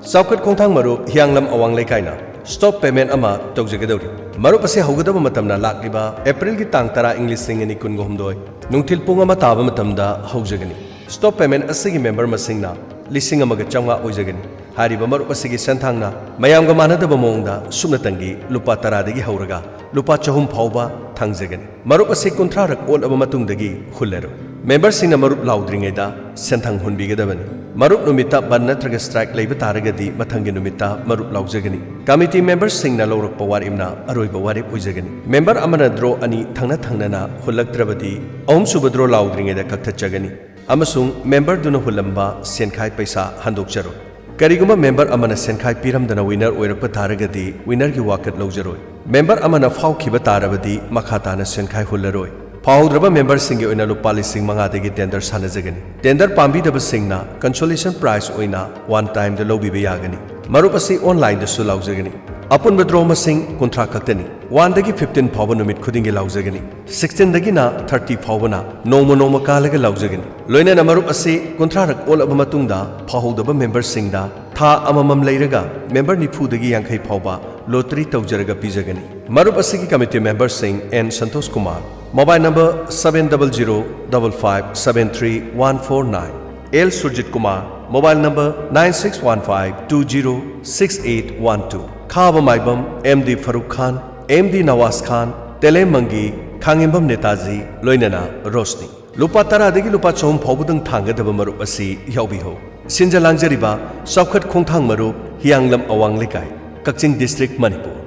Chaokhat Khongthang Marup Hianglam Awang Lekaina Stop Payment Ama Togjagadori Marup ase Hogadaba Matamna Lakliba April ki tang tara English singani Kungomdoi Nungtil Pungama Taba Matamda Hojagani Stop Payment Asigi member Masingna Lising Amaga Changa Ojagani Hariba Marup Asigi Santangna Mayamga Manadaba Monda Sumnatangi Lupa Taradagi Hauraga Lupa Chahum Pauba Tangjagani Marup Ase Contrarak all Abamatundagi Hulero Members sing Marup Laudringeda Santang Hunbigadabani Marup Numita Banatraga Strike Labor Taragadi Matangi Numita Marup Laujagani Committee members sing na Lorok Pawarimna Aroi Bawarip Ujagani Member Amana Dro Ani Tangna Tangnana Hulak Trabadi Om Subadro Laudringeda Kaktachagani Amasung Member Duna Hulamba Senkai Paisa Handok Charo Kariguma Member Amana Senkai Piram Dana winner Oirapa Taragadi Winner Ki Wakat Laujaroi Member Amana Fau Kiba Tarabadi Makhatana Senkai Hularoi Paudraba members sing oina lupa lising mangadagi tender sanajagani. Tender pambi daba singna consolation prize oina one time the lobby bayagani. Marupasi online the su laujagani. Upon withdrawal sing contract katani. 1 dagi 15 pawan numit kudingi laujagani. 16 dagi na 30 pawana noma kalaga laujagani. Loina na marupasi contract all abamatungda paudaba members singda tha amamam leiraga member nipu dagi yankai pauba lottery taujaraga pijagani. Marupasi ki committee members sing N Santosh Kumar. Mobile number 70055731149. L Surjit Kumar. Mobile number 9615206812. Khaba Maibam MD Farooq Khan, MD Nawaz Khan, Tele Mangi, Khangimbam Netaji, Loinana Rosni. Lupa Taradagi Lupa Chom Pobudang Tangadaba Marup Asi Yaubiho. Sinja Langjariba, Chaokhat Khongthang Marup, Hianglam Awang Lekai, Kaching District, Manipur.